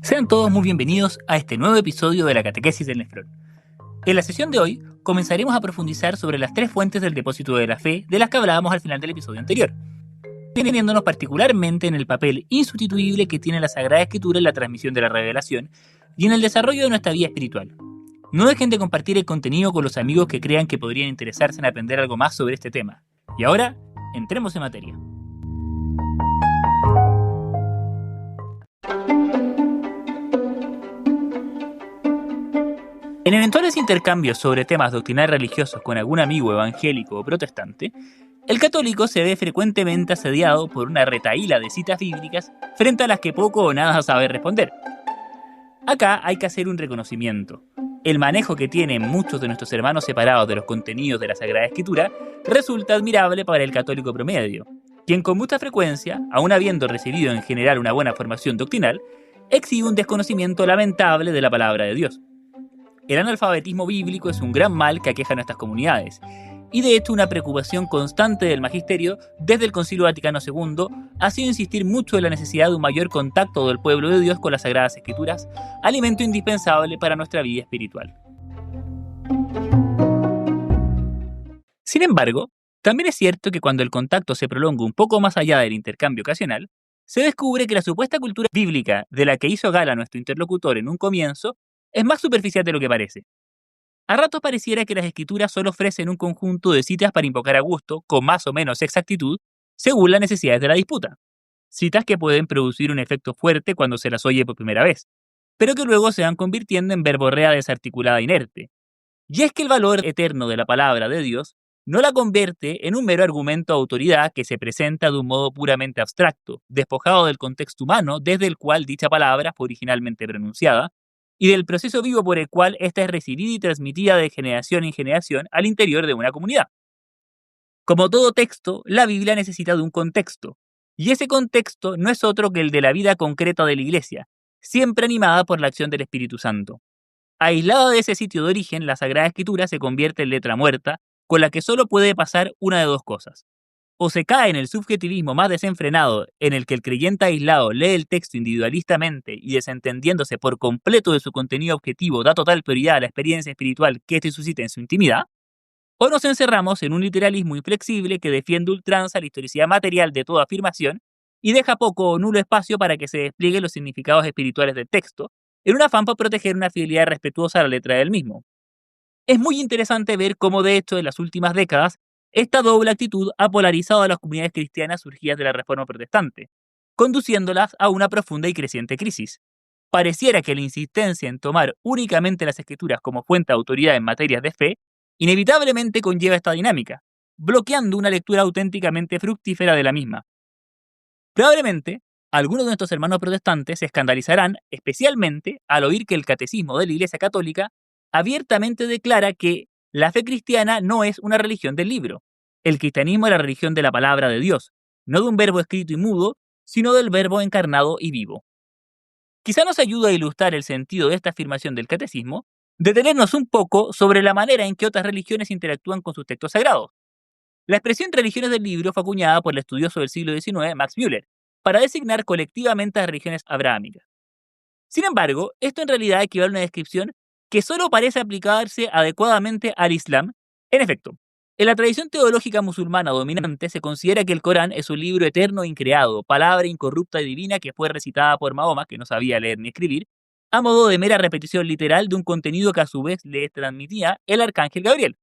Sean todos muy bienvenidos a este nuevo episodio de la Catequesis del Nefrón. En la sesión de hoy comenzaremos a profundizar sobre las tres fuentes del depósito de la fe de las que hablábamos al final del episodio anterior, deteniéndonos particularmente en el papel insustituible que tiene la Sagrada Escritura en la transmisión de la revelación y en el desarrollo de nuestra vida espiritual. No dejen de compartir el contenido con los amigos que crean que podrían interesarse en aprender algo más sobre este tema. Y ahora, entremos en materia. En eventuales intercambios sobre temas doctrinales religiosos con algún amigo evangélico o protestante, el católico se ve frecuentemente asediado por una retahíla de citas bíblicas frente a las que poco o nada sabe responder. Acá hay que hacer un reconocimiento. El manejo que tienen muchos de nuestros hermanos separados de los contenidos de la Sagrada Escritura resulta admirable para el católico promedio, quien con mucha frecuencia, aun habiendo recibido en general una buena formación doctrinal, exhibe un desconocimiento lamentable de la palabra de Dios. El analfabetismo bíblico es un gran mal que aqueja a nuestras comunidades, y de hecho una preocupación constante del magisterio desde el Concilio Vaticano II ha sido insistir mucho en la necesidad de un mayor contacto del pueblo de Dios con las Sagradas Escrituras, alimento indispensable para nuestra vida espiritual. Sin embargo, también es cierto que cuando el contacto se prolonga un poco más allá del intercambio ocasional, se descubre que la supuesta cultura bíblica de la que hizo gala nuestro interlocutor en un comienzo es más superficial de lo que parece. A ratos pareciera que las escrituras solo ofrecen un conjunto de citas para invocar a gusto, con más o menos exactitud, según las necesidades de la disputa. Citas que pueden producir un efecto fuerte cuando se las oye por primera vez, pero que luego se van convirtiendo en verborrea desarticulada inerte. Y es que el valor eterno de la palabra de Dios no la convierte en un mero argumento de autoridad que se presenta de un modo puramente abstracto, despojado del contexto humano desde el cual dicha palabra fue originalmente pronunciada, y del proceso vivo por el cual ésta es recibida y transmitida de generación en generación al interior de una comunidad. Como todo texto, la Biblia necesita de un contexto, y ese contexto no es otro que el de la vida concreta de la Iglesia, siempre animada por la acción del Espíritu Santo. Aislada de ese sitio de origen, la Sagrada Escritura se convierte en letra muerta, con la que solo puede pasar una de dos cosas. O se cae en el subjetivismo más desenfrenado, en el que el creyente aislado lee el texto individualistamente y desentendiéndose por completo de su contenido objetivo da total prioridad a la experiencia espiritual que éste suscita en su intimidad, o nos encerramos en un literalismo inflexible que defiende ultranza la historicidad material de toda afirmación y deja poco o nulo espacio para que se desplieguen los significados espirituales del texto, en un afán por proteger una fidelidad respetuosa a la letra del mismo. Es muy interesante ver cómo de hecho en las últimas décadas esta doble actitud ha polarizado a las comunidades cristianas surgidas de la Reforma Protestante, conduciéndolas a una profunda y creciente crisis. Pareciera que la insistencia en tomar únicamente las Escrituras como fuente de autoridad en materias de fe inevitablemente conlleva esta dinámica, bloqueando una lectura auténticamente fructífera de la misma. Probablemente, algunos de nuestros hermanos protestantes se escandalizarán especialmente al oír que el Catecismo de la Iglesia Católica abiertamente declara que la fe cristiana no es una religión del libro. El cristianismo es la religión de la palabra de Dios, no de un verbo escrito y mudo, sino del verbo encarnado y vivo. Quizá nos ayude a ilustrar el sentido de esta afirmación del catecismo, detenernos un poco sobre la manera en que otras religiones interactúan con sus textos sagrados. La expresión religiones del libro fue acuñada por el estudioso del siglo XIX, Max Müller, para designar colectivamente a las religiones abrahámicas. Sin embargo, esto en realidad equivale a una descripción que solo parece aplicarse adecuadamente al Islam. En efecto, en la tradición teológica musulmana dominante se considera que el Corán es un libro eterno e increado, palabra incorrupta y divina que fue recitada por Mahoma, que no sabía leer ni escribir, a modo de mera repetición literal de un contenido que a su vez le transmitía el arcángel Gabriel.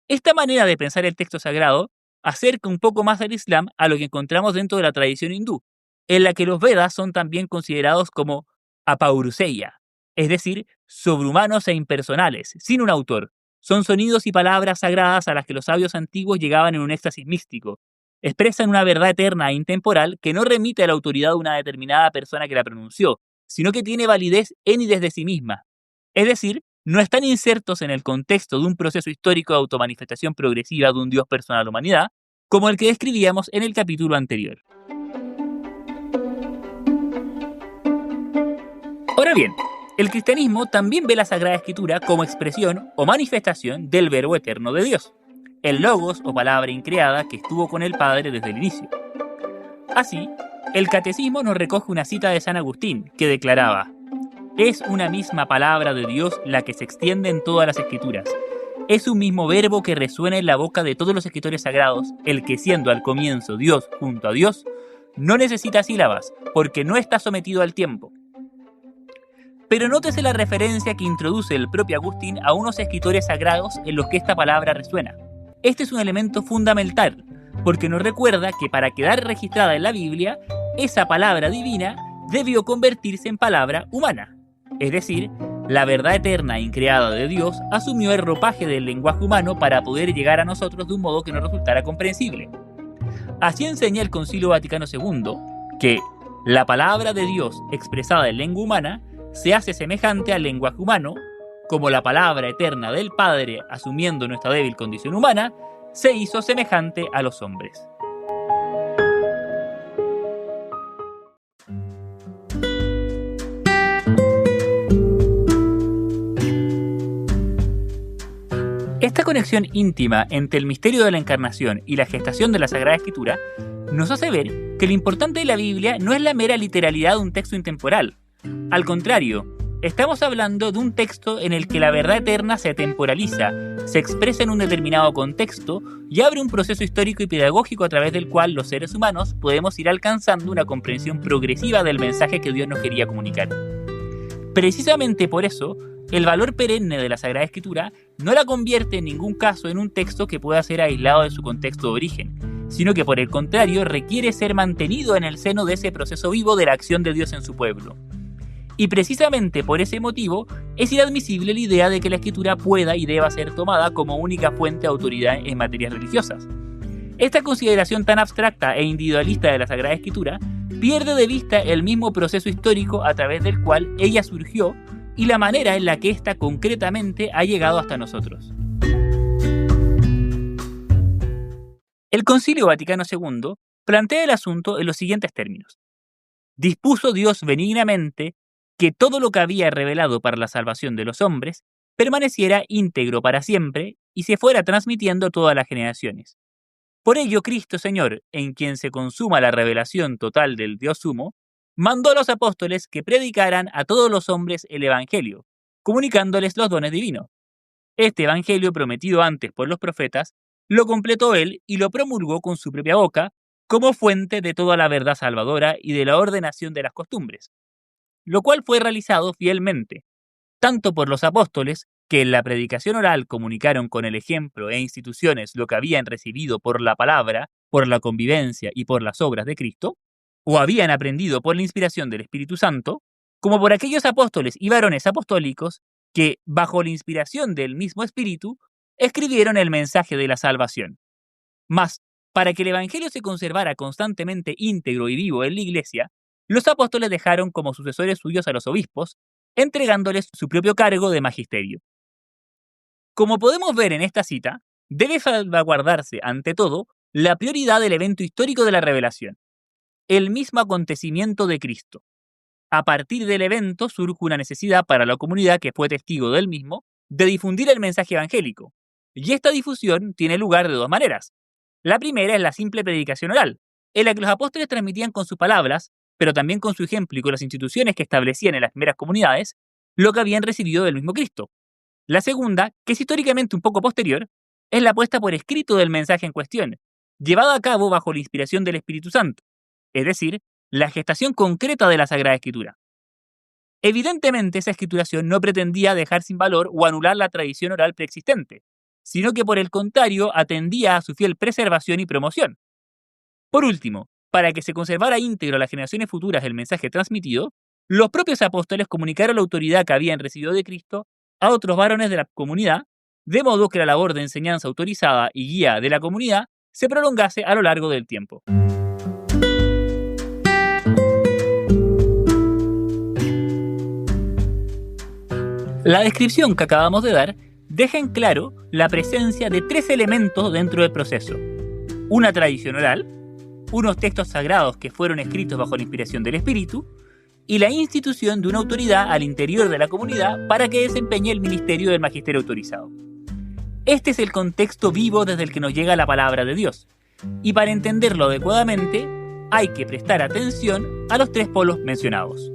Esta manera de pensar el texto sagrado acerca un poco más al Islam a lo que encontramos dentro de la tradición hindú, en la que los Vedas son también considerados como apauruseya, es decir, sobrehumanos e impersonales, sin un autor. Son sonidos y palabras sagradas a las que los sabios antiguos llegaban en un éxtasis místico. Expresan una verdad eterna e intemporal que no remite a la autoridad de una determinada persona que la pronunció, sino que tiene validez en y desde sí misma. Es decir, no están insertos en el contexto de un proceso histórico de automanifestación progresiva de un Dios personal a la humanidad, como el que describíamos en el capítulo anterior. Ahora bien, el cristianismo también ve la Sagrada Escritura como expresión o manifestación del Verbo eterno de Dios, el Logos o palabra increada que estuvo con el Padre desde el inicio. Así, El Catecismo nos recoge una cita de San Agustín que declaraba: «Es una misma palabra de Dios la que se extiende en todas las escrituras. Es un mismo verbo que resuena en la boca de todos los escritores sagrados, el que siendo al comienzo Dios junto a Dios, no necesita sílabas, porque no está sometido al tiempo». Pero nótese la referencia que introduce el propio Agustín a unos escritores sagrados en los que esta palabra resuena. Este es un elemento fundamental, porque nos recuerda que para quedar registrada en la Biblia, esa palabra divina debió convertirse en palabra humana. Es decir, la verdad eterna e increada de Dios asumió el ropaje del lenguaje humano para poder llegar a nosotros de un modo que nos resultara comprensible. Así enseña el Concilio Vaticano II que la palabra de Dios expresada en lengua humana se hace semejante al lenguaje humano, como la palabra eterna del Padre, asumiendo nuestra débil condición humana, se hizo semejante a los hombres. Esta conexión íntima entre el misterio de la encarnación y la gestación de la Sagrada Escritura nos hace ver que lo importante de la Biblia no es la mera literalidad de un texto intemporal. Al contrario, estamos hablando de un texto en el que la verdad eterna se temporaliza, se expresa en un determinado contexto y abre un proceso histórico y pedagógico a través del cual los seres humanos podemos ir alcanzando una comprensión progresiva del mensaje que Dios nos quería comunicar. Precisamente por eso, el valor perenne de la Sagrada Escritura no la convierte en ningún caso en un texto que pueda ser aislado de su contexto de origen, sino que por el contrario requiere ser mantenido en el seno de ese proceso vivo de la acción de Dios en su pueblo. Y precisamente por ese motivo es inadmisible la idea de que la Escritura pueda y deba ser tomada como única fuente de autoridad en materias religiosas. Esta consideración tan abstracta e individualista de la Sagrada Escritura pierde de vista el mismo proceso histórico a través del cual ella surgió y la manera en la que ésta concretamente ha llegado hasta nosotros. El Concilio Vaticano II plantea el asunto en los siguientes términos: dispuso Dios benignamente que todo lo que había revelado para la salvación de los hombres permaneciera íntegro para siempre y se fuera transmitiendo a todas las generaciones. Por ello, Cristo Señor, en quien se consuma la revelación total del Dios Sumo, mandó a los apóstoles que predicaran a todos los hombres el Evangelio, comunicándoles los dones divinos. Este Evangelio, prometido antes por los profetas, lo completó él y lo promulgó con su propia boca, como fuente de toda la verdad salvadora y de la ordenación de las costumbres, lo cual fue realizado fielmente, tanto por los apóstoles, que en la predicación oral comunicaron con el ejemplo e instituciones lo que habían recibido por la palabra, por la convivencia y por las obras de Cristo, o habían aprendido por la inspiración del Espíritu Santo, como por aquellos apóstoles y varones apostólicos que, bajo la inspiración del mismo Espíritu, escribieron el mensaje de la salvación. Mas, para que el Evangelio se conservara constantemente íntegro y vivo en la Iglesia, los apóstoles dejaron como sucesores suyos a los obispos, entregándoles su propio cargo de magisterio. Como podemos ver en esta cita, debe salvaguardarse, ante todo, la prioridad del evento histórico de la revelación, el mismo acontecimiento de Cristo. A partir del evento surge una necesidad para la comunidad que fue testigo del mismo de difundir el mensaje evangélico, y esta difusión tiene lugar de dos maneras. La primera es la simple predicación oral, en la que los apóstoles transmitían con sus palabras, pero también con su ejemplo y con las instituciones que establecían en las primeras comunidades, lo que habían recibido del mismo Cristo. La segunda, que es históricamente un poco posterior, es la puesta por escrito del mensaje en cuestión, llevada a cabo bajo la inspiración del Espíritu Santo, es decir, la gestación concreta de la Sagrada Escritura. Evidentemente, esa escrituración no pretendía dejar sin valor o anular la tradición oral preexistente, sino que por el contrario atendía a su fiel preservación y promoción. Por último, para que se conservara íntegro a las generaciones futuras el mensaje transmitido, los propios apóstoles comunicaron la autoridad que habían recibido de Cristo a otros varones de la comunidad, de modo que la labor de enseñanza autorizada y guía de la comunidad se prolongase a lo largo del tiempo. La descripción que acabamos de dar deja en claro la presencia de tres elementos dentro del proceso: una tradición oral, unos textos sagrados que fueron escritos bajo la inspiración del Espíritu, y la institución de una autoridad al interior de la comunidad para que desempeñe el ministerio del magisterio autorizado. Este es el contexto vivo desde el que nos llega la palabra de Dios, y para entenderlo adecuadamente, hay que prestar atención a los 3 polos mencionados.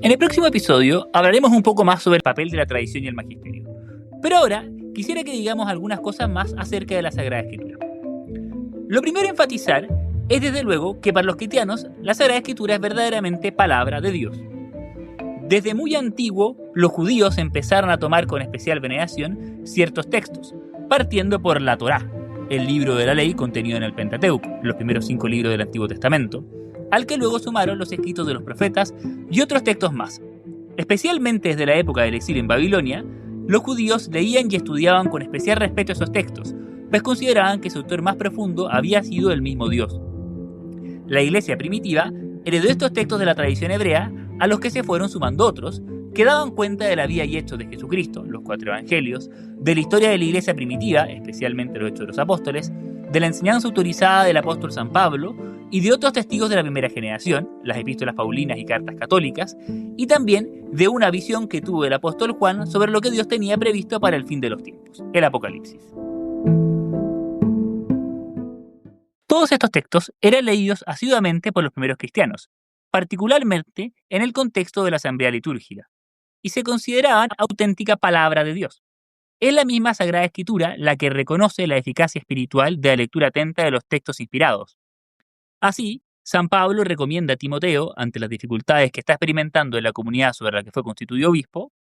En el próximo episodio hablaremos un poco más sobre el papel de la tradición y el magisterio. Pero ahora quisiera que digamos algunas cosas más acerca de la Sagrada Escritura. Lo primero a enfatizar es desde luego que para los cristianos la Sagrada Escritura es verdaderamente palabra de Dios. Desde muy antiguo, los judíos empezaron a tomar con especial veneración ciertos textos, partiendo por la Torá, el libro de la ley contenido en el Pentateuco, los primeros 5 libros del Antiguo Testamento, al que luego sumaron los escritos de los profetas y otros textos más. Especialmente desde la época del exilio en Babilonia, los judíos leían y estudiaban con especial respeto esos textos, pues consideraban que su autor más profundo había sido el mismo Dios. La iglesia primitiva heredó estos textos de la tradición hebrea, a los que se fueron sumando otros, que daban cuenta de la vida y hechos de Jesucristo, los 4 evangelios, de la historia de la iglesia primitiva, especialmente los hechos de los apóstoles, de la enseñanza autorizada del apóstol San Pablo y de otros testigos de la primera generación, las epístolas paulinas y cartas católicas, y también de una visión que tuvo el apóstol Juan sobre lo que Dios tenía previsto para el fin de los tiempos, el Apocalipsis. Todos estos textos eran leídos asiduamente por los primeros cristianos, particularmente en el contexto de la asamblea litúrgica, y se consideraban auténtica palabra de Dios. Es la misma Sagrada Escritura la que reconoce la eficacia espiritual de la lectura atenta de los textos inspirados. Así, San Pablo recomienda a Timoteo, ante las dificultades que está experimentando en la comunidad sobre la que fue constituido obispo,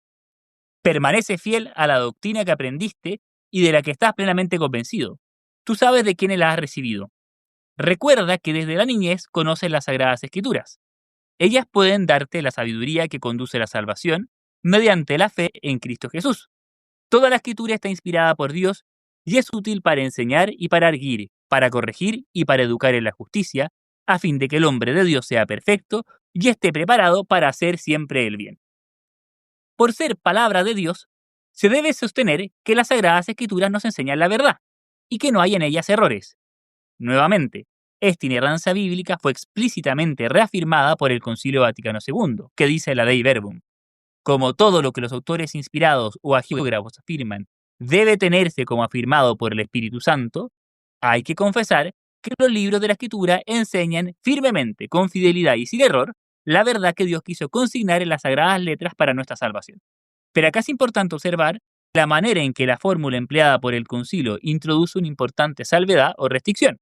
permanece fiel a la doctrina que aprendiste y de la que estás plenamente convencido. Tú sabes de quién la has recibido. Recuerda que desde la niñez conoces las Sagradas Escrituras. Ellas pueden darte la sabiduría que conduce a la salvación mediante la fe en Cristo Jesús. Toda la Escritura está inspirada por Dios y es útil para enseñar y para arguir, para corregir y para educar en la justicia, a fin de que el hombre de Dios sea perfecto y esté preparado para hacer siempre el bien. Por ser palabra de Dios, se debe sostener que las Sagradas Escrituras nos enseñan la verdad y que no hay en ellas errores. Nuevamente, esta inerrancia bíblica fue explícitamente reafirmada por el Concilio Vaticano II, que dice la Dei Verbum: como todo lo que los autores inspirados o hagiógrafos afirman debe tenerse como afirmado por el Espíritu Santo, hay que confesar que los libros de la Escritura enseñan firmemente, con fidelidad y sin error, la verdad que Dios quiso consignar en las sagradas letras para nuestra salvación. Pero acá es importante observar la manera en que la fórmula empleada por el concilio introduce una importante salvedad o restricción.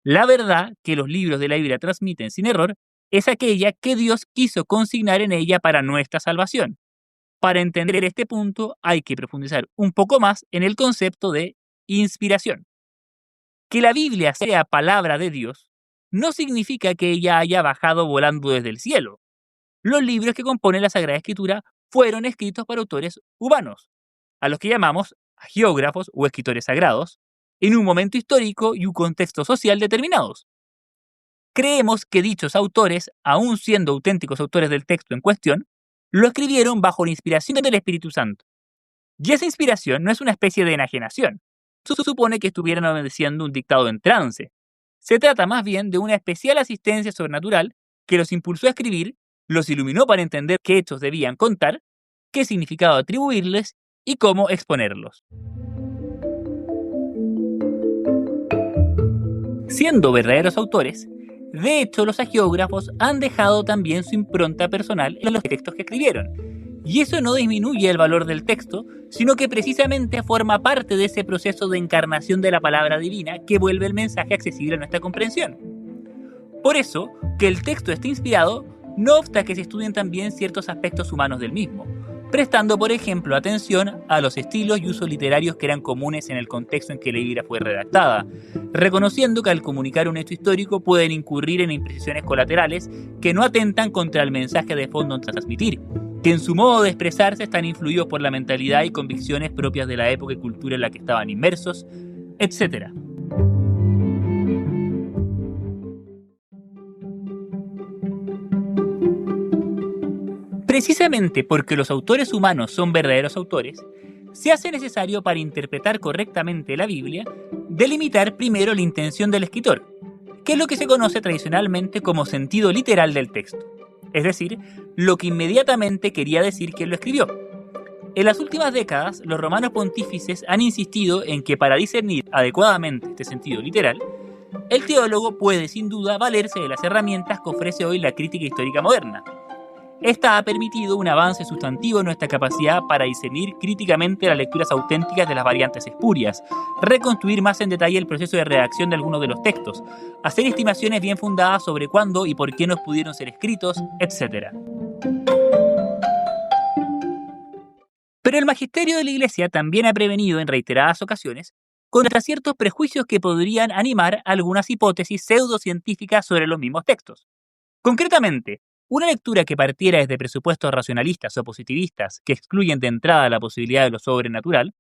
La verdad que los libros de la Biblia transmiten sin error es aquella que Dios quiso consignar en ella para nuestra salvación. Para entender este punto hay que profundizar un poco más en el concepto de inspiración. Que la Biblia sea palabra de Dios no significa que ella haya bajado volando desde el cielo. Los libros que componen la Sagrada Escritura fueron escritos por autores humanos, a los que llamamos hagiógrafos o escritores sagrados, en un momento histórico y un contexto social determinados. Creemos que dichos autores, aun siendo auténticos autores del texto en cuestión, lo escribieron bajo la inspiración del Espíritu Santo. Y esa inspiración no es una especie de enajenación. Se supone que estuvieran obedeciendo un dictado en trance. Se trata más bien de una especial asistencia sobrenatural que los impulsó a escribir, los iluminó para entender qué hechos debían contar, qué significado atribuirles y cómo exponerlos. Siendo verdaderos autores, de hecho los hagiógrafos han dejado también su impronta personal en los textos que escribieron, y eso no disminuye el valor del texto, sino que precisamente forma parte de ese proceso de encarnación de la palabra divina que vuelve el mensaje accesible a nuestra comprensión. Por eso, que el texto esté inspirado no obsta que se estudien también ciertos aspectos humanos del mismo, prestando por ejemplo atención a los estilos y usos literarios que eran comunes en el contexto en que la Biblia fue redactada, reconociendo que al comunicar un hecho histórico pueden incurrir en imprecisiones colaterales que no atentan contra el mensaje de fondo a transmitir, que en su modo de expresarse están influidos por la mentalidad y convicciones propias de la época y cultura en la que estaban inmersos, etc. Precisamente porque los autores humanos son verdaderos autores, se hace necesario para interpretar correctamente la Biblia delimitar primero la intención del escritor, que es lo que se conoce tradicionalmente como sentido literal del texto, es decir, lo que inmediatamente quería decir quien lo escribió. En las últimas décadas, los romanos pontífices han insistido en que para discernir adecuadamente este sentido literal, el teólogo puede sin duda valerse de las herramientas que ofrece hoy la crítica histórica moderna. Esta ha permitido un avance sustantivo en nuestra capacidad para discernir críticamente las lecturas auténticas de las variantes espurias, reconstruir más en detalle el proceso de redacción de algunos de los textos, hacer estimaciones bien fundadas sobre cuándo y por qué no pudieron ser escritos, etc. Pero el magisterio de la Iglesia también ha prevenido en reiteradas ocasiones contra ciertos prejuicios que podrían animar algunas hipótesis pseudocientíficas sobre los mismos textos. Concretamente, una lectura que partiera desde presupuestos racionalistas o positivistas que excluyen de entrada la posibilidad de lo sobrenatural,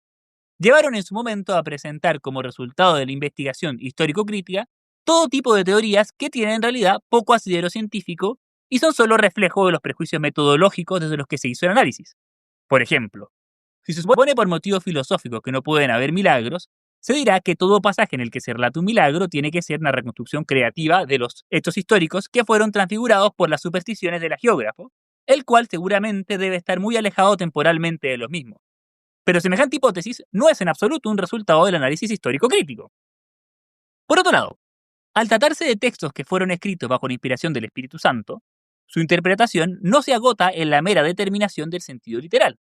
llevaron en su momento a presentar como resultado de la investigación histórico-crítica todo tipo de teorías que tienen en realidad poco asidero científico y son solo reflejo de los prejuicios metodológicos desde los que se hizo el análisis. Por ejemplo, si se supone por motivos filosóficos que no pueden haber milagros, se dirá que todo pasaje en el que se relata un milagro tiene que ser una reconstrucción creativa de los hechos históricos que fueron transfigurados por las supersticiones del hagiógrafo, el cual seguramente debe estar muy alejado temporalmente de los mismos. Pero semejante hipótesis no es en absoluto un resultado del análisis histórico crítico. Por otro lado, al tratarse de textos que fueron escritos bajo la inspiración del Espíritu Santo, su interpretación no se agota en la mera determinación del sentido literal.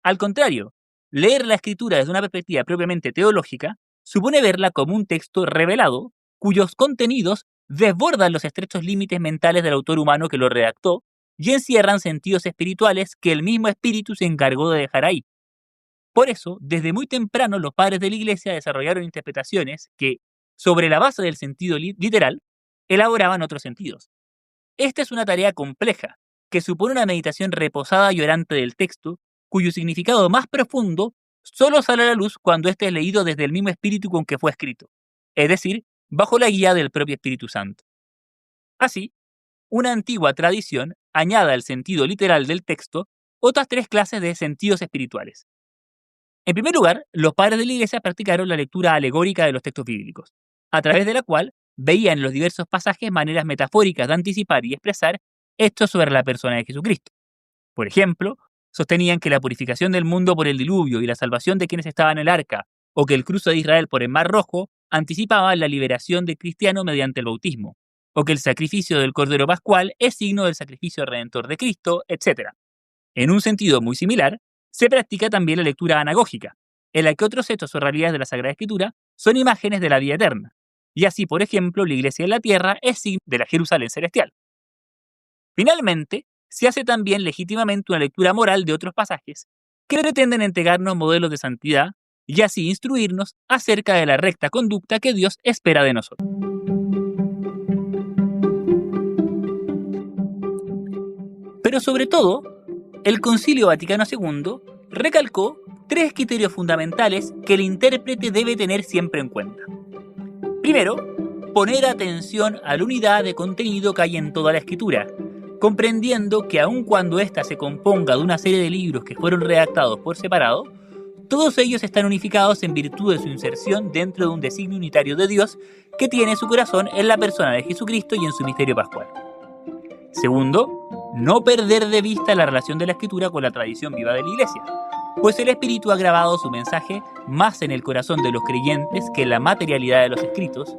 Al contrario, leer la escritura desde una perspectiva propiamente teológica supone verla como un texto revelado cuyos contenidos desbordan los estrechos límites mentales del autor humano que lo redactó y encierran sentidos espirituales que el mismo Espíritu se encargó de dejar ahí. Por eso, desde muy temprano los padres de la Iglesia desarrollaron interpretaciones que, sobre la base del sentido literal, elaboraban otros sentidos. Esta es una tarea compleja, que supone una meditación reposada y orante del texto, cuyo significado más profundo solo sale a la luz cuando éste es leído desde el mismo espíritu con que fue escrito, es decir, bajo la guía del propio Espíritu Santo. Así, una antigua tradición añade al sentido literal del texto otras tres clases de sentidos espirituales. En primer lugar, los padres de la Iglesia practicaron la lectura alegórica de los textos bíblicos, a través de la cual veían en los diversos pasajes maneras metafóricas de anticipar y expresar hechos sobre la persona de Jesucristo. Por ejemplo, sostenían que la purificación del mundo por el diluvio y la salvación de quienes estaban en el arca, o que el cruce de Israel por el Mar Rojo anticipaban la liberación del cristiano mediante el bautismo, o que el sacrificio del Cordero Pascual es signo del sacrificio redentor de Cristo, etc. En un sentido muy similar, se practica también la lectura anagógica, en la que otros hechos o realidades de la Sagrada Escritura son imágenes de la vida eterna. Y así, por ejemplo, la Iglesia en la tierra es signo de la Jerusalén celestial. Finalmente, se hace también legítimamente una lectura moral de otros pasajes que pretenden entregarnos modelos de santidad y así instruirnos acerca de la recta conducta que Dios espera de nosotros. Pero sobre todo, el Concilio Vaticano II recalcó tres criterios fundamentales que el intérprete debe tener siempre en cuenta. Primero, poner atención a la unidad de contenido que hay en toda la escritura, comprendiendo que aun cuando ésta se componga de una serie de libros que fueron redactados por separado, todos ellos están unificados en virtud de su inserción dentro de un designio unitario de Dios que tiene su corazón en la persona de Jesucristo y en su misterio pascual. Segundo, no perder de vista la relación de la Escritura con la tradición viva de la Iglesia, pues el Espíritu ha grabado su mensaje más en el corazón de los creyentes que en la materialidad de los escritos,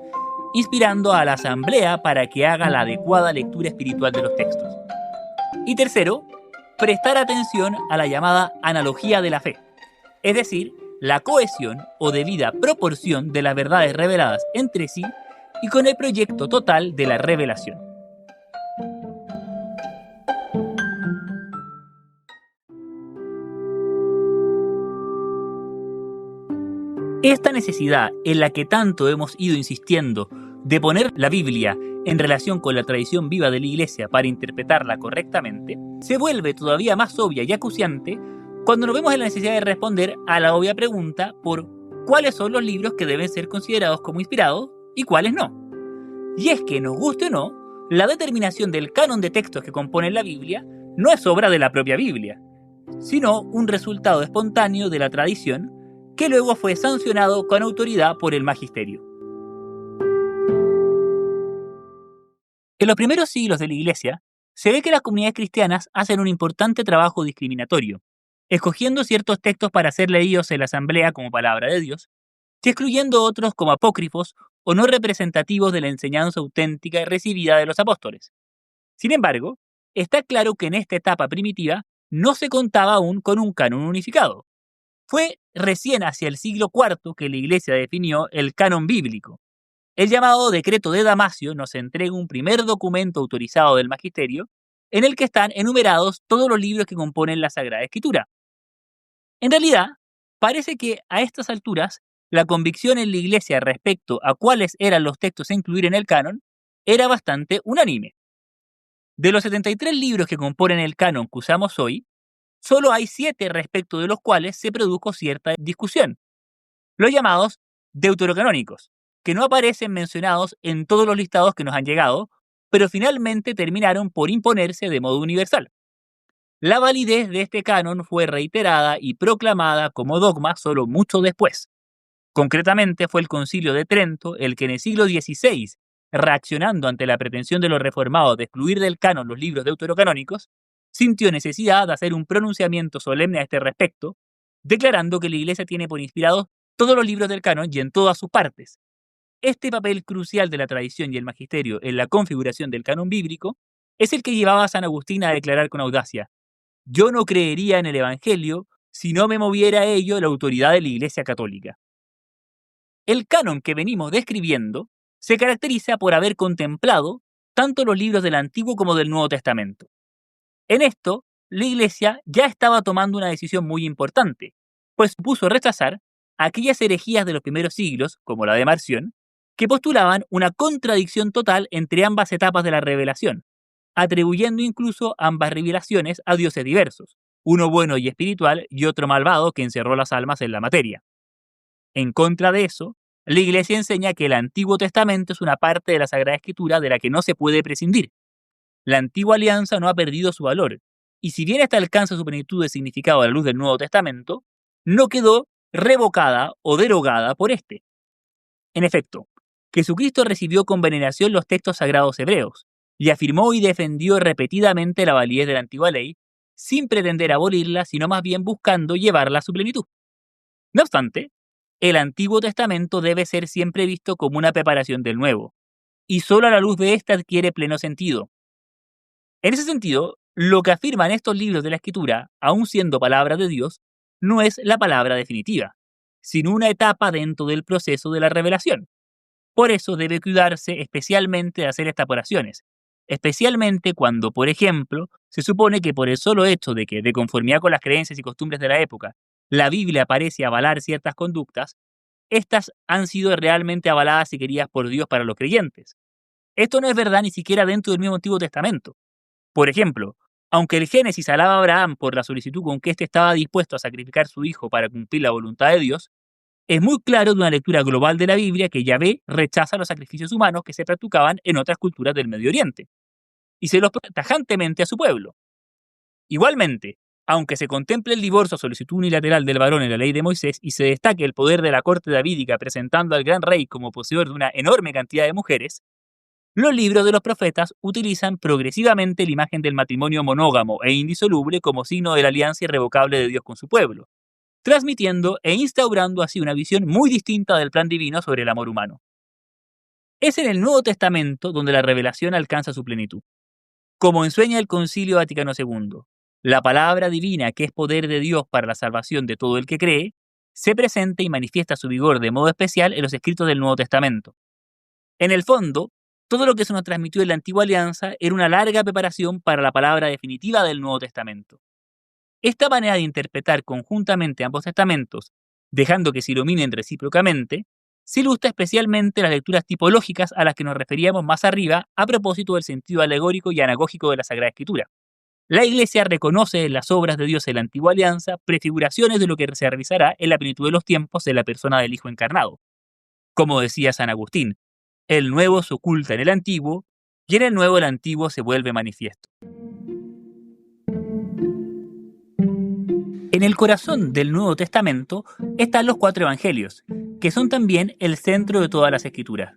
inspirando a la asamblea para que haga la adecuada lectura espiritual de los textos. Y tercero, prestar atención a la llamada analogía de la fe, es decir, la cohesión o debida proporción de las verdades reveladas entre sí y con el proyecto total de la revelación. Esta necesidad en la que tanto hemos ido insistiendo de poner la Biblia en relación con la tradición viva de la Iglesia para interpretarla correctamente, se vuelve todavía más obvia y acuciante cuando nos vemos en la necesidad de responder a la obvia pregunta por cuáles son los libros que deben ser considerados como inspirados y cuáles no. Y es que, nos guste o no, la determinación del canon de textos que componen la Biblia no es obra de la propia Biblia, sino un resultado espontáneo de la tradición que luego fue sancionado con autoridad por el magisterio. En los primeros siglos de la Iglesia, se ve que las comunidades cristianas hacen un importante trabajo discriminatorio, escogiendo ciertos textos para ser leídos en la asamblea como palabra de Dios, y excluyendo otros como apócrifos o no representativos de la enseñanza auténtica recibida de los apóstoles. Sin embargo, está claro que en esta etapa primitiva no se contaba aún con un canon unificado. Fue recién hacia el siglo IV que la Iglesia definió el canon bíblico. El llamado Decreto de Damasio nos entrega un primer documento autorizado del Magisterio en el que están enumerados todos los libros que componen la Sagrada Escritura. En realidad, parece que a estas alturas la convicción en la Iglesia respecto a cuáles eran los textos a incluir en el canon era bastante unánime. De los 73 libros que componen el canon que usamos hoy, solo hay 7 respecto de los cuales se produjo cierta discusión, los llamados deuterocanónicos, que no aparecen mencionados en todos los listados que nos han llegado, pero finalmente terminaron por imponerse de modo universal. La validez de este canon fue reiterada y proclamada como dogma solo mucho después. Concretamente fue el Concilio de Trento el que en el siglo XVI, reaccionando ante la pretensión de los reformados de excluir del canon los libros deuterocanónicos, sintió necesidad de hacer un pronunciamiento solemne a este respecto, declarando que la Iglesia tiene por inspirados todos los libros del canon y en todas sus partes. Este papel crucial de la tradición y el magisterio en la configuración del canon bíblico es el que llevaba a San Agustín a declarar con audacia: yo no creería en el Evangelio si no me moviera a ello la autoridad de la Iglesia Católica. El canon que venimos describiendo se caracteriza por haber contemplado tanto los libros del Antiguo como del Nuevo Testamento. En esto, la Iglesia ya estaba tomando una decisión muy importante, pues supuso rechazar aquellas herejías de los primeros siglos, como la de Marción, que postulaban una contradicción total entre ambas etapas de la revelación, atribuyendo incluso ambas revelaciones a dioses diversos, uno bueno y espiritual y otro malvado que encerró las almas en la materia. En contra de eso, la Iglesia enseña que el Antiguo Testamento es una parte de la Sagrada Escritura de la que no se puede prescindir. La antigua alianza no ha perdido su valor, y si bien ésta alcanza su plenitud de significado a la luz del Nuevo Testamento, no quedó revocada o derogada por este. En efecto, Jesucristo recibió con veneración los textos sagrados hebreos, y afirmó y defendió repetidamente la validez de la antigua ley, sin pretender abolirla, sino más bien buscando llevarla a su plenitud. No obstante, el Antiguo Testamento debe ser siempre visto como una preparación del Nuevo, y solo a la luz de ésta adquiere pleno sentido. En ese sentido, lo que afirman estos libros de la Escritura, aun siendo palabra de Dios, no es la palabra definitiva, sino una etapa dentro del proceso de la revelación. Por eso debe cuidarse especialmente de hacer estas oraciones, especialmente cuando, por ejemplo, se supone que por el solo hecho de que, de conformidad con las creencias y costumbres de la época, la Biblia parece avalar ciertas conductas, estas han sido realmente avaladas y queridas por Dios para los creyentes. Esto no es verdad ni siquiera dentro del mismo Antiguo Testamento. Por ejemplo, aunque el Génesis alaba a Abraham por la solicitud con que éste estaba dispuesto a sacrificar a su hijo para cumplir la voluntad de Dios, es muy claro de una lectura global de la Biblia que Yahvé rechaza los sacrificios humanos que se practicaban en otras culturas del Medio Oriente, y se los propone tajantemente a su pueblo. Igualmente, aunque se contemple el divorcio a solicitud unilateral del varón en la ley de Moisés y se destaque el poder de la corte davídica presentando al gran rey como poseedor de una enorme cantidad de mujeres, los libros de los profetas utilizan progresivamente la imagen del matrimonio monógamo e indisoluble como signo de la alianza irrevocable de Dios con su pueblo, transmitiendo e instaurando así una visión muy distinta del plan divino sobre el amor humano. Es en el Nuevo Testamento donde la revelación alcanza su plenitud. Como enseña el Concilio Vaticano II, la palabra divina, que es poder de Dios para la salvación de todo el que cree, se presenta y manifiesta su vigor de modo especial en los escritos del Nuevo Testamento. En el fondo, todo lo que se nos transmitió en la Antigua Alianza era una larga preparación para la palabra definitiva del Nuevo Testamento. Esta manera de interpretar conjuntamente ambos testamentos, dejando que se iluminen recíprocamente, se ilustra especialmente en las lecturas tipológicas a las que nos referíamos más arriba a propósito del sentido alegórico y anagógico de la Sagrada Escritura. La Iglesia reconoce en las obras de Dios en la Antigua Alianza prefiguraciones de lo que se realizará en la plenitud de los tiempos en la persona del Hijo encarnado. Como decía San Agustín, el nuevo se oculta en el antiguo y en el nuevo el antiguo se vuelve manifiesto. En el corazón del Nuevo Testamento están los 4 evangelios, que son también el centro de todas las escrituras.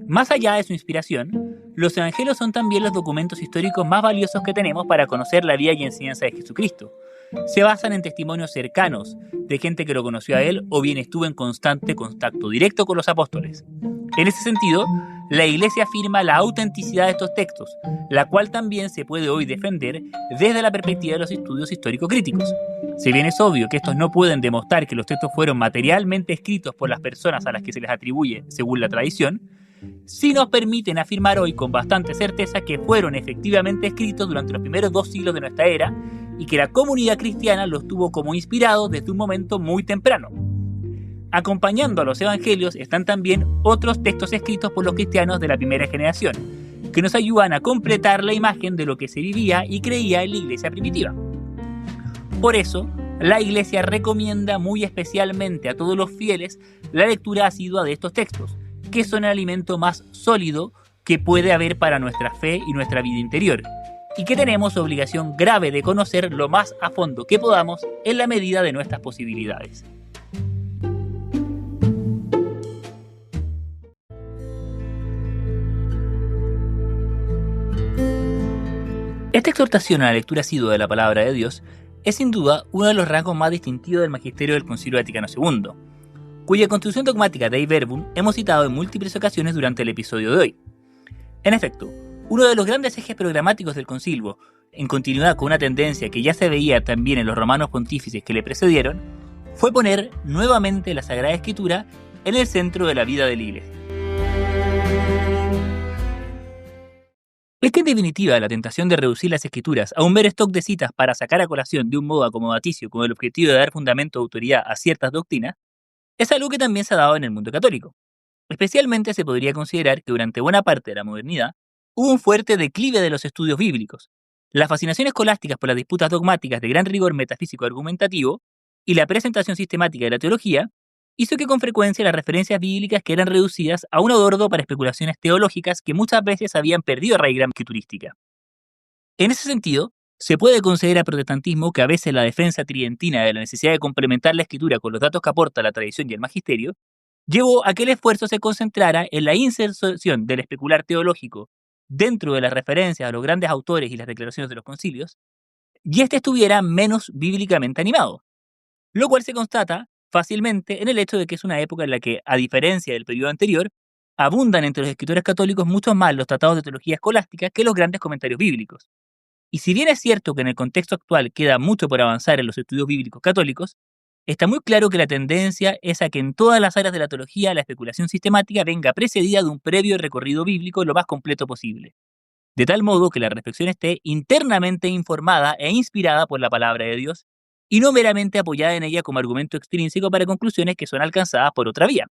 Más allá de su inspiración, los evangelios son también los documentos históricos más valiosos que tenemos para conocer la vida y enseñanza de Jesucristo, se basan en testimonios cercanos de gente que lo conoció a él o bien estuvo en constante contacto directo con los apóstoles. En ese sentido, la Iglesia afirma la autenticidad de estos textos, la cual también se puede hoy defender desde la perspectiva de los estudios histórico-críticos. Si bien es obvio que estos no pueden demostrar que los textos fueron materialmente escritos por las personas a las que se les atribuye según la tradición, sí nos permiten afirmar hoy con bastante certeza que fueron efectivamente escritos durante los primeros 2 siglos de nuestra era y que la comunidad cristiana los tuvo como inspirados desde un momento muy temprano. Acompañando a los evangelios están también otros textos escritos por los cristianos de la primera generación, que nos ayudan a completar la imagen de lo que se vivía y creía en la iglesia primitiva. Por eso, la iglesia recomienda muy especialmente a todos los fieles la lectura asidua de estos textos, que son el alimento más sólido que puede haber para nuestra fe y nuestra vida interior, y que tenemos obligación grave de conocer lo más a fondo que podamos en la medida de nuestras posibilidades. Esta exhortación a la lectura asidua de la palabra de Dios es sin duda uno de los rasgos más distintivos del magisterio del Concilio Vaticano II, cuya construcción dogmática Dei Verbum hemos citado en múltiples ocasiones durante el episodio de hoy. En efecto, uno de los grandes ejes programáticos del concilio, en continuidad con una tendencia que ya se veía también en los romanos pontífices que le precedieron, fue poner nuevamente la Sagrada Escritura en el centro de la vida de la Iglesia. Es que en definitiva la tentación de reducir las Escrituras a un mero stock de citas para sacar a colación de un modo acomodaticio con el objetivo de dar fundamento de autoridad a ciertas doctrinas, es algo que también se ha dado en el mundo católico. Especialmente se podría considerar que durante buena parte de la modernidad hubo un fuerte declive de los estudios bíblicos, las fascinaciones escolásticas por las disputas dogmáticas de gran rigor metafísico argumentativo y la presentación sistemática de la teología hizo que con frecuencia las referencias bíblicas quedaran reducidas a un adorno para especulaciones teológicas que muchas veces habían perdido raíz escriturística. En ese sentido, se puede considerar al protestantismo que a veces la defensa tridentina de la necesidad de complementar la escritura con los datos que aporta la tradición y el magisterio llevó a que el esfuerzo se concentrara en la inserción del especular teológico dentro de las referencias a los grandes autores y las declaraciones de los concilios, y este estuviera menos bíblicamente animado, lo cual se constata fácilmente en el hecho de que es una época en la que, a diferencia del periodo anterior, abundan entre los escritores católicos mucho más los tratados de teología escolástica que los grandes comentarios bíblicos. Y si bien es cierto que en el contexto actual queda mucho por avanzar en los estudios bíblicos católicos, está muy claro que la tendencia es a que en todas las áreas de la teología la especulación sistemática venga precedida de un previo recorrido bíblico lo más completo posible, de tal modo que la reflexión esté internamente informada e inspirada por la palabra de Dios y no meramente apoyada en ella como argumento extrínseco para conclusiones que son alcanzadas por otra vía.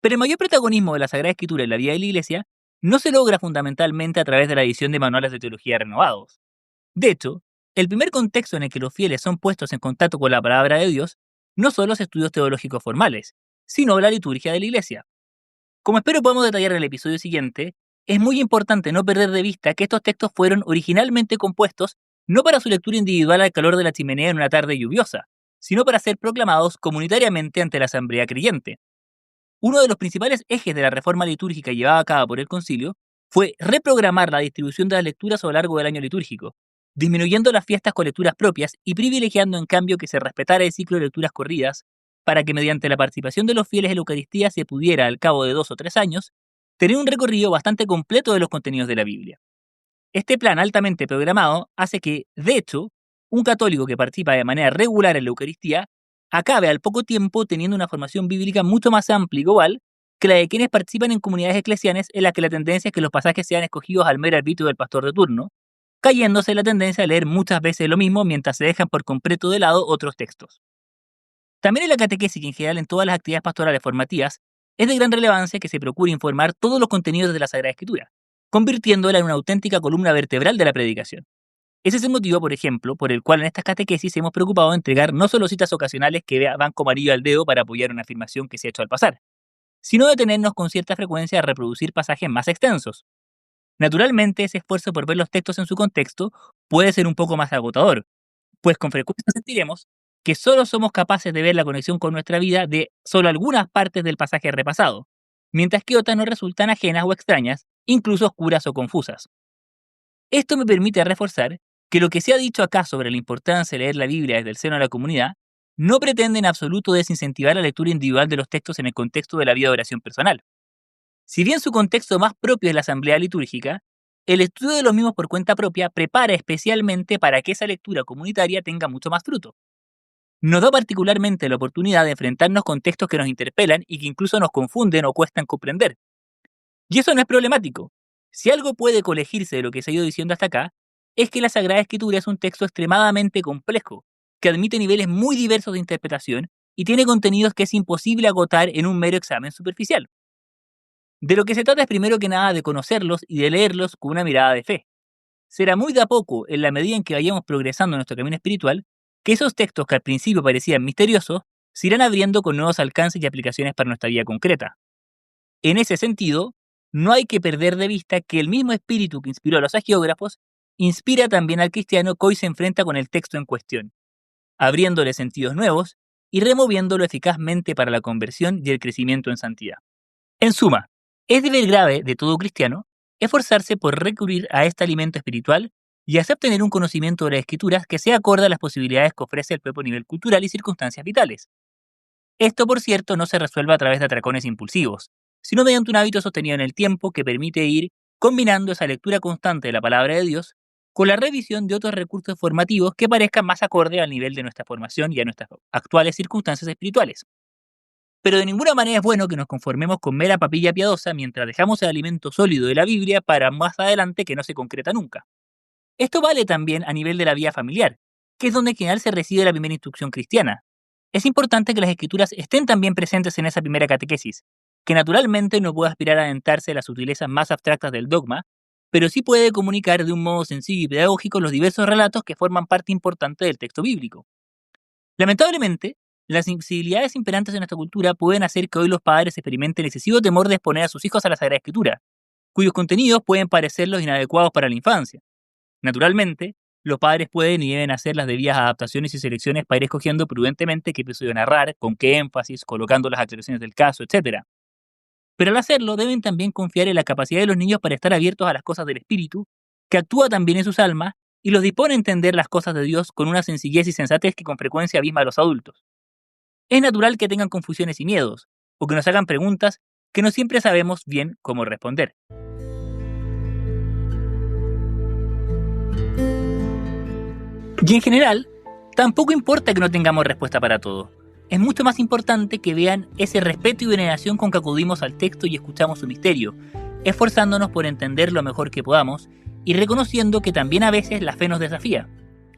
Pero el mayor protagonismo de la Sagrada Escritura en la vida de la Iglesia no se logra fundamentalmente a través de la edición de manuales de teología renovados. De hecho, el primer contexto en el que los fieles son puestos en contacto con la palabra de Dios no son los estudios teológicos formales, sino la liturgia de la Iglesia. Como espero podamos detallar en el episodio siguiente, es muy importante no perder de vista que estos textos fueron originalmente compuestos no para su lectura individual al calor de la chimenea en una tarde lluviosa, sino para ser proclamados comunitariamente ante la asamblea creyente. Uno de los principales ejes de la reforma litúrgica llevada a cabo por el concilio fue reprogramar la distribución de las lecturas a lo largo del año litúrgico, disminuyendo las fiestas con lecturas propias y privilegiando en cambio que se respetara el ciclo de lecturas corridas para que mediante la participación de los fieles en la Eucaristía se pudiera, al cabo de 2 o 3 años, tener un recorrido bastante completo de los contenidos de la Biblia. Este plan altamente programado hace que, de hecho, un católico que participa de manera regular en la Eucaristía acabe al poco tiempo teniendo una formación bíblica mucho más amplia y global que la de quienes participan en comunidades eclesiales en las que la tendencia es que los pasajes sean escogidos al mero arbitrio del pastor de turno, cayéndose la tendencia a leer muchas veces lo mismo mientras se dejan por completo de lado otros textos. También en la catequesis y en general en todas las actividades pastorales formativas, es de gran relevancia que se procure informar todos los contenidos de la Sagrada Escritura, convirtiéndola en una auténtica columna vertebral de la predicación. Ese es el motivo, por ejemplo, por el cual en estas catequesis hemos preocupado de entregar no solo citas ocasionales que van como anillo al dedo para apoyar una afirmación que se ha hecho al pasar, sino detenernos con cierta frecuencia a reproducir pasajes más extensos. Naturalmente, ese esfuerzo por ver los textos en su contexto puede ser un poco más agotador, pues con frecuencia sentiremos que solo somos capaces de ver la conexión con nuestra vida de solo algunas partes del pasaje repasado, mientras que otras nos resultan ajenas o extrañas, incluso oscuras o confusas. Esto me permite reforzar que lo que se ha dicho acá sobre la importancia de leer la Biblia desde el seno de la comunidad no pretende en absoluto desincentivar la lectura individual de los textos en el contexto de la vida de oración personal. Si bien su contexto más propio es la asamblea litúrgica, el estudio de los mismos por cuenta propia prepara especialmente para que esa lectura comunitaria tenga mucho más fruto. Nos da particularmente la oportunidad de enfrentarnos con textos que nos interpelan y que incluso nos confunden o cuestan comprender. Y eso no es problemático. Si algo puede colegirse de lo que se ha ido diciendo hasta acá, es que la Sagrada Escritura es un texto extremadamente complejo, que admite niveles muy diversos de interpretación y tiene contenidos que es imposible agotar en un mero examen superficial. De lo que se trata es primero que nada de conocerlos y de leerlos con una mirada de fe. Será muy de a poco, en la medida en que vayamos progresando en nuestro camino espiritual, que esos textos que al principio parecían misteriosos se irán abriendo con nuevos alcances y aplicaciones para nuestra vida concreta. En ese sentido, no hay que perder de vista que el mismo espíritu que inspiró a los hagiógrafos inspira también al cristiano que hoy se enfrenta con el texto en cuestión, abriéndole sentidos nuevos y removiéndolo eficazmente para la conversión y el crecimiento en santidad. En suma, es deber grave de todo cristiano esforzarse por recurrir a este alimento espiritual y hacer tener un conocimiento de las Escrituras que sea acorde a las posibilidades que ofrece el propio nivel cultural y circunstancias vitales. Esto, por cierto, no se resuelve a través de atracones impulsivos, sino mediante un hábito sostenido en el tiempo que permite ir combinando esa lectura constante de la palabra de Dios con la revisión de otros recursos formativos que parezcan más acorde al nivel de nuestra formación y a nuestras actuales circunstancias espirituales. Pero de ninguna manera es bueno que nos conformemos con mera papilla piadosa mientras dejamos el alimento sólido de la Biblia para más adelante que no se concreta nunca. Esto vale también a nivel de la vida familiar, que es donde en general se recibe la primera instrucción cristiana. Es importante que las Escrituras estén también presentes en esa primera catequesis, que naturalmente no puede aspirar a adentrarse en las sutilezas más abstractas del dogma, pero sí puede comunicar de un modo sencillo y pedagógico los diversos relatos que forman parte importante del texto bíblico. Lamentablemente, las sensibilidades imperantes en nuestra cultura pueden hacer que hoy los padres experimenten excesivo temor de exponer a sus hijos a la Sagrada Escritura, cuyos contenidos pueden parecerlos inadecuados para la infancia. Naturalmente, los padres pueden y deben hacer las debidas adaptaciones y selecciones para ir escogiendo prudentemente qué episodio narrar, con qué énfasis, colocando las aclaraciones del caso, etc. Pero al hacerlo, deben también confiar en la capacidad de los niños para estar abiertos a las cosas del Espíritu, que actúa también en sus almas y los dispone a entender las cosas de Dios con una sencillez y sensatez que con frecuencia abisma a los adultos. Es natural que tengan confusiones y miedos, o que nos hagan preguntas que no siempre sabemos bien cómo responder. Y en general, tampoco importa que no tengamos respuesta para todo. Es mucho más importante que vean ese respeto y veneración con que acudimos al texto y escuchamos su misterio, esforzándonos por entender lo mejor que podamos y reconociendo que también a veces la fe nos desafía.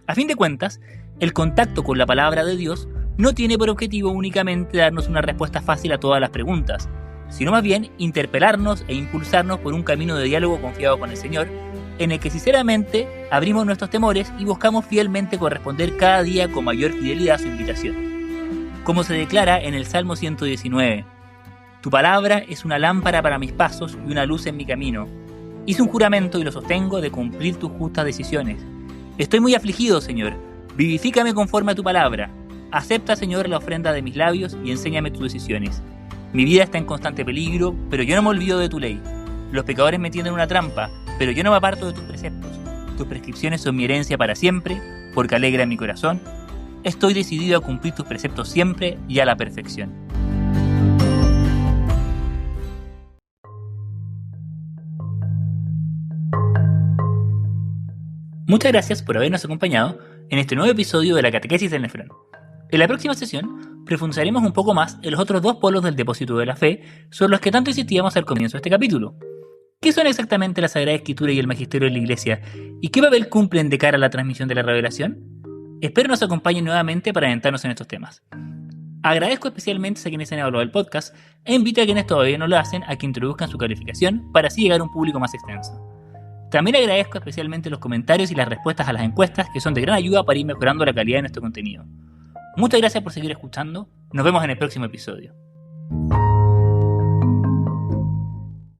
A fin de cuentas, el contacto con la palabra de Dios no tiene por objetivo únicamente darnos una respuesta fácil a todas las preguntas, sino más bien interpelarnos e impulsarnos por un camino de diálogo confiado con el Señor, en el que sinceramente abrimos nuestros temores y buscamos fielmente corresponder cada día con mayor fidelidad a su invitación. Como se declara en el Salmo 119, tu palabra es una lámpara para mis pasos y una luz en mi camino. Hice un juramento y lo sostengo de cumplir tus justas decisiones. Estoy muy afligido, Señor. Vivifícame conforme a tu palabra. Acepta, Señor, la ofrenda de mis labios y enséñame tus decisiones. Mi vida está en constante peligro, pero yo no me olvido de tu ley. Los pecadores me tienden una trampa, pero yo no me aparto de tus preceptos. Tus prescripciones son mi herencia para siempre, porque alegran mi corazón. Estoy decidido a cumplir tus preceptos siempre y a la perfección. Muchas gracias por habernos acompañado en este nuevo episodio de la Catequesis del Nefrón. En la próxima sesión profundizaremos un poco más en los otros dos polos del depósito de la fe sobre los que tanto insistíamos al comienzo de este capítulo. ¿Qué son exactamente la Sagrada Escritura y el Magisterio de la Iglesia? ¿Y qué papel cumplen de cara a la transmisión de la revelación? Espero nos acompañen nuevamente para adentrarnos en estos temas. Agradezco especialmente a quienes han evaluado el podcast e invito a quienes todavía no lo hacen a que introduzcan su calificación para así llegar a un público más extenso. También agradezco especialmente los comentarios y las respuestas a las encuestas que son de gran ayuda para ir mejorando la calidad de nuestro contenido. Muchas gracias por seguir escuchando. Nos vemos en el próximo episodio.